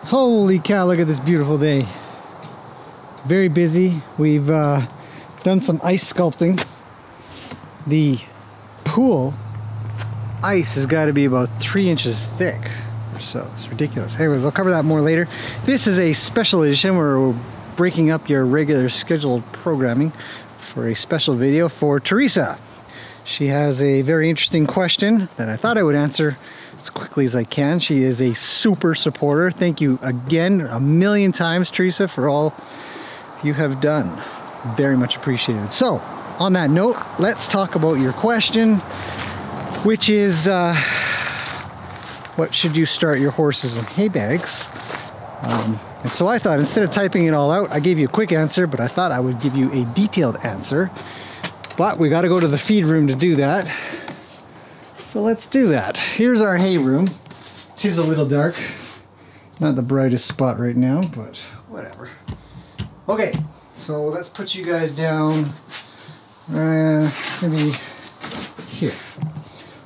Holy cow, look at this beautiful day. Very busy. We've done some ice sculpting. The pool ice has got to be about 3 inches thick or so. It's ridiculous. Anyways, I'll cover that more later. This is a special edition where we're breaking up your regular scheduled programming for a special video for Teresa. She has a very interesting question that I thought I would answer as quickly as I can. She is a super supporter. Thank you again a million times, Teresa, for all you have done. Very much appreciated. So, on that note, let's talk about your question, which is what should you start your horses in hay bags? And so I thought, instead of typing it all out, I gave you a quick answer, but I thought I would give you a detailed answer. But we got to go to the feed room to do that. So let's do that. Here's our hay room. Tis a little dark. Not the brightest spot right now, but whatever. Okay, so let's put you guys down maybe here.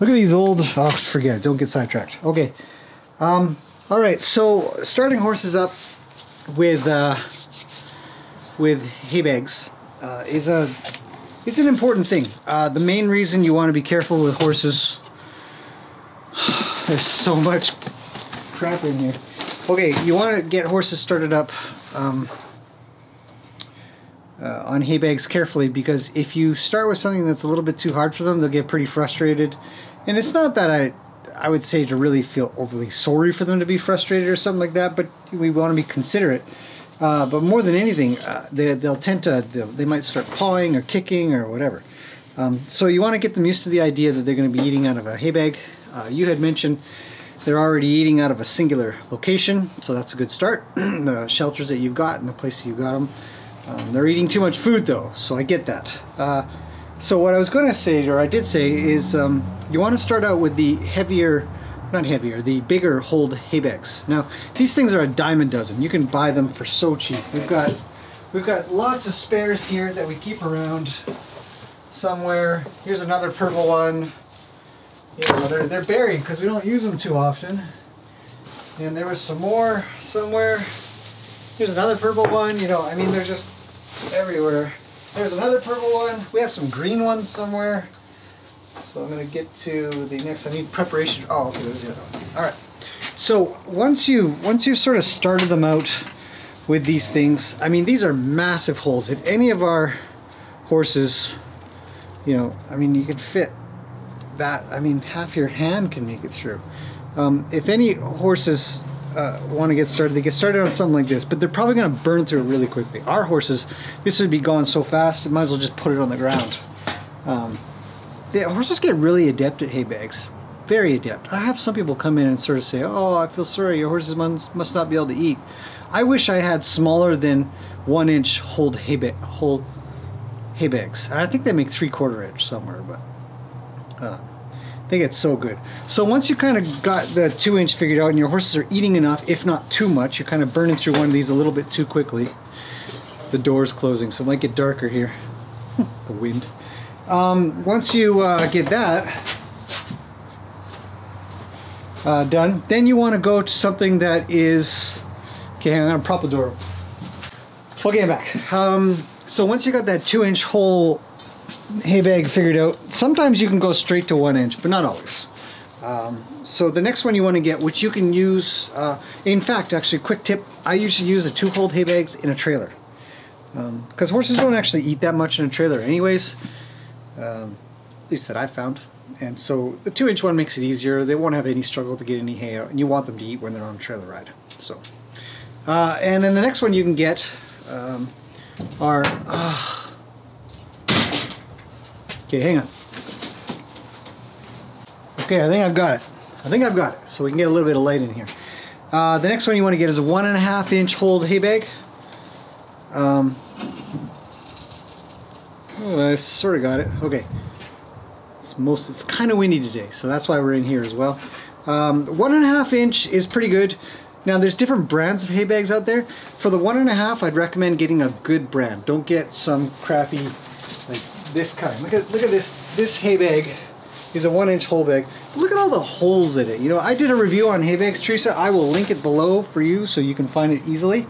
Look at these old, oh, forget it, don't get sidetracked. Okay, all right, so starting horses up with hay bags is an important thing. The main reason you want to be careful with horses, there's so much crap in here. Okay, you want to get horses started up on hay bags carefully, because if you start with something that's a little bit too hard for them, they'll get pretty frustrated. And it's not that I would say to really feel overly sorry for them to be frustrated or something like that, but we want to be considerate. But more than anything, they'll tend to, they might start pawing or kicking or whatever. So you want to get them used to the idea that they're going to be eating out of a hay bag. You had mentioned they're already eating out of a singular location, so that's a good start. The shelters that you've got and the place you've got them. They're eating too much food though, so I get that. So what I was going to say, or I did say, is you want to start out with the heavier, not heavier, the bigger hold hay bags. Now these things are a dime a dozen. You can buy them for so cheap. We've got lots of spares here that we keep around somewhere. Here's another purple one. You know, they're buried because we don't use them too often. And there was some more somewhere. Here's another purple one. You know, I mean, they're just everywhere. There's another purple one. We have some green ones somewhere. So I'm going to get to the next. I need preparation. Oh, okay, there's the other one. All right. So once you sort of started them out with these things, I mean, these are massive holes. If any of our horses, you know, I mean, you could fit that. I mean, half your hand can make it through. If any horses want to get started, they get started on something like this, but they're probably going to burn through it really quickly. Our horses, this would be going so fast, you might as well just put it on the ground. The horses get really adept at hay bags, very adept. I have some people come in and sort of say, oh, I feel sorry, your horses must not be able to eat. I wish I had smaller than 1 inch hold hay bags. I think they make 3/4 inch somewhere, but they get so good. So once you kind of got the 2 inch figured out and your horses are eating enough, if not too much, you're kind of burning through one of these a little bit too quickly. The door's closing, so it might get darker here. The wind. Once you get that done, then you want to go to something that is, okay, I'm gonna prop the door. Okay, I'm back. So once you got that 2 inch hole hay bag figured out, sometimes you can go straight to 1 inch, but not always. So the next one you want to get, which you can use, in fact, actually, quick tip, I usually use the 2 hold hay bags in a trailer, because horses don't actually eat that much in a trailer anyways, at least that I've found. And so the 2 inch one makes it easier. They won't have any struggle to get any hay out, and you want them to eat when they're on a trailer ride. So and then the next one you can get are okay, hang on. Okay, I think I've got it. So we can get a little bit of light in here. The next one you want to get is a 1.5 inch hold hay bag. Oh, I sort of got it. Okay. It's kind of windy today, so that's why we're in here as well. 1.5 inch is pretty good. Now there's different brands of hay bags out there. For the 1.5, I'd recommend getting a good brand. Don't get some crappy like this kind. Look at this hay bag is a 1-inch hole bag. Look at all the holes in it. You know, I did a review on hay bags, Teresa. I will link it below for you so you can find it easily.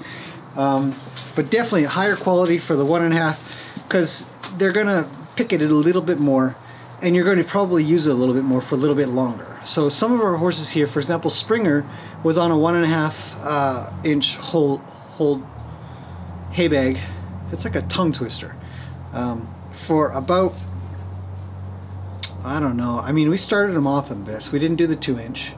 But definitely higher quality for the 1.5, because they're gonna pick it a little bit more, and you're going to probably use it a little bit more for a little bit longer. So some of our horses here, for example, Springer was on a 1.5 inch hole hay bag. It's like a tongue twister. For about, I don't know, I mean, we started him off on this. We didn't do the 2-inch.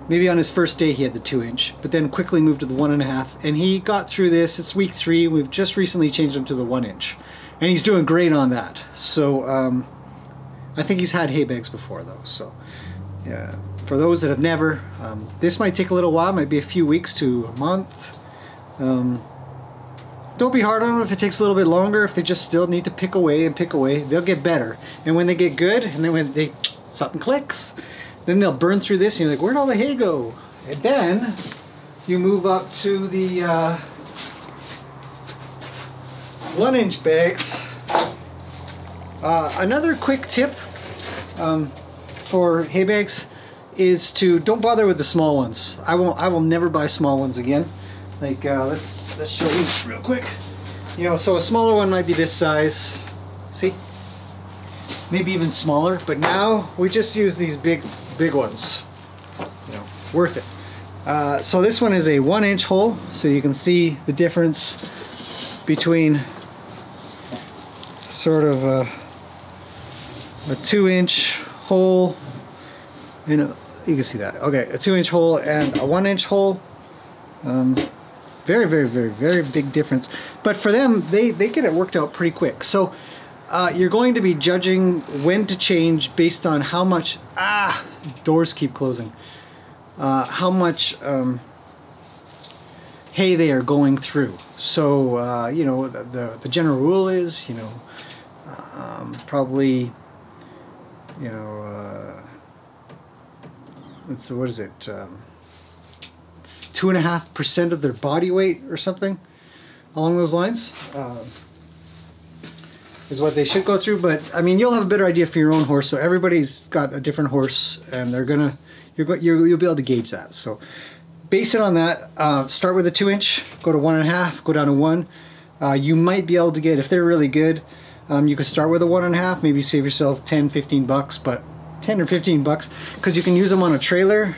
Maybe on his first day he had the 2-inch, but then quickly moved to the 1.5, and he got through this. It's week 3. We've just recently changed him to the 1-inch, and he's doing great on that. So I think he's had hay bags before though. So yeah, for those that have never, this might take a little while, might be a few weeks to a month. Don't be hard on them if it takes a little bit longer. If they just still need to pick away and pick away, they'll get better. And when they get good, and then when they something clicks, then they'll burn through this, and you're like, where'd all the hay go? And then you move up to the 1-inch bags. Another quick tip for hay bags is to don't bother with the small ones. I will never buy small ones again. Like let's show you real quick. You know, so a smaller one might be this size. See? Maybe even smaller, but now we just use these big ones. You know, worth it. So this one is a 1-inch hole, so you can see the difference between sort of a 2-inch hole, you know, you can see that. Okay, a 2-inch hole and a 1-inch hole. Very big difference. But for them, they get it worked out pretty quick. So you're going to be judging when to change based on how much, doors keep closing, how much hay they are going through. So, you know, the general rule is, you know, probably, you know, what is it, 2.5% of their body weight or something along those lines is what they should go through. But I mean, you'll have a better idea for your own horse. So everybody's got a different horse, and they're gonna you'll be able to gauge that. So base it on that. Start with a 2-inch, go to 1.5, go down to 1. You might be able to get, if they're really good, you could start with a 1.5, maybe save yourself 10, 15 bucks, but 10 or 15 bucks, because you can use them on a trailer,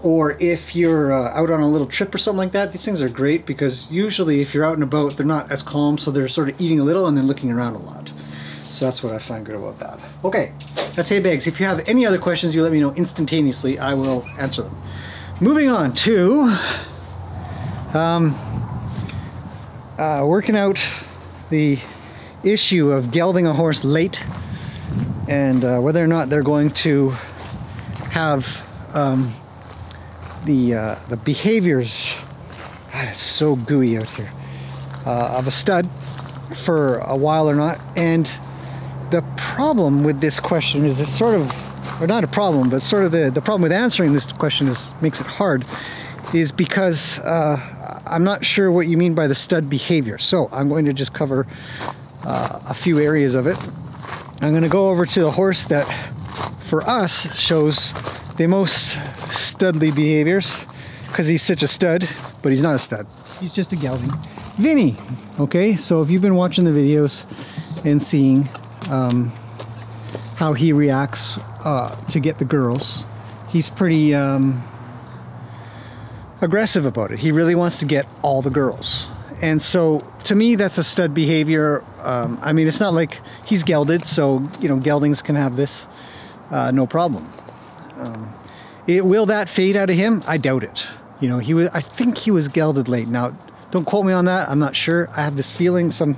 or if you're out on a little trip or something like that. These things are great because usually if you're out and about, they're not as calm, so they're sort of eating a little and then looking around a lot. So that's what I find good about that. Okay, that's hay bags. If you have any other questions, you let me know instantaneously. I will answer them. Moving on to working out the issue of gelding a horse late, and whether or not they're going to have the behaviors, God, it's so gooey out here, of a stud for a while or not. And the problem with this question is it's sort of, or not a problem, but sort of the problem with answering this question makes it hard, is because I'm not sure what you mean by the stud behavior. So I'm going to just cover a few areas of it. I'm going to go over to the horse that for us shows the most studly behaviors, because he's such a stud, but he's not a stud. He's just a gelding. Vinny. Okay, so if you've been watching the videos and seeing how he reacts to get the girls, he's pretty aggressive about it. He really wants to get all the girls. And so to me, that's a stud behavior. I mean, it's not like he's gelded, so you know, geldings can have this no problem. Will that fade out of him? I doubt it. You know, I think he was gelded late. Now, don't quote me on that. I'm not sure. I have this feeling, some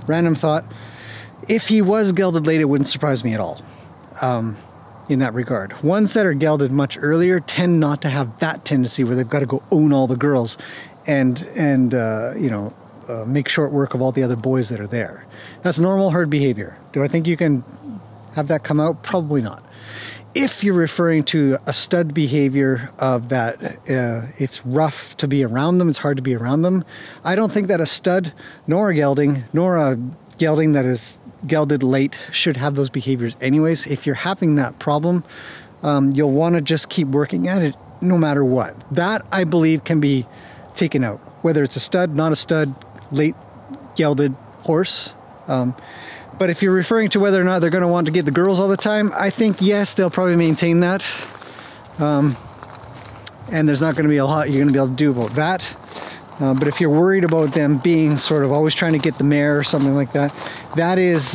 random thought. If he was gelded late, it wouldn't surprise me at all. In that regard, ones that are gelded much earlier tend not to have that tendency where they've got to go own all the girls and you know, make short work of all the other boys that are there. That's normal herd behavior. Do I think you can have that come out? Probably not. If you're referring to a stud behavior of that, it's rough to be around them, it's hard to be around them, I don't think that a stud, nor a gelding that is gelded late should have those behaviors anyways. If you're having that problem, you'll want to just keep working at it no matter what. That, I believe, can be taken out, whether it's a stud, not a stud, late gelded horse. But if you're referring to whether or not they're going to want to get the girls all the time, I think yes, they'll probably maintain that. And there's not going to be a lot you're going to be able to do about that. But if you're worried about them being sort of always trying to get the mare or something like that, that is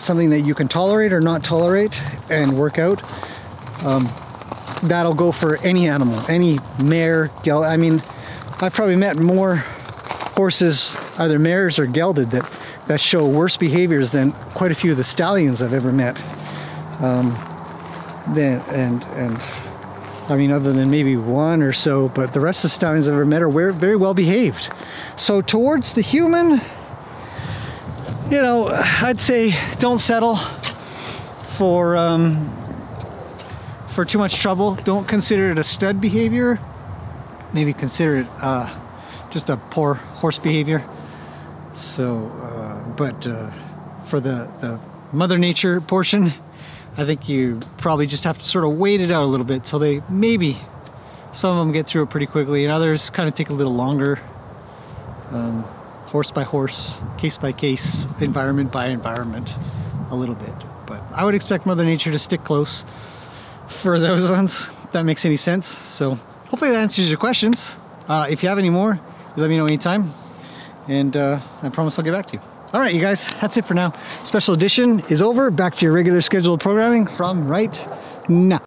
something that you can tolerate or not tolerate and work out. That'll go for any animal, any mare, geld. I mean, I've probably met more horses, either mares or gelded, that show worse behaviors than quite a few of the stallions I've ever met. I mean, other than maybe one or so, but the rest of the stallions I've ever met are very well behaved. So towards the human, you know, I'd say don't settle for too much trouble. Don't consider it a stud behavior. Maybe consider it just a poor horse behavior. So, for the Mother Nature portion, I think you probably just have to sort of wait it out a little bit till they, maybe some of them get through it pretty quickly and others kind of take a little longer. Horse by horse, case by case, environment by environment, a little bit. But I would expect Mother Nature to stick close for those ones, if that makes any sense. So hopefully that answers your questions. If you have any more, let me know anytime. And I promise I'll get back to you. All right, you guys, that's it for now. Special edition is over. Back to your regular scheduled programming from right now.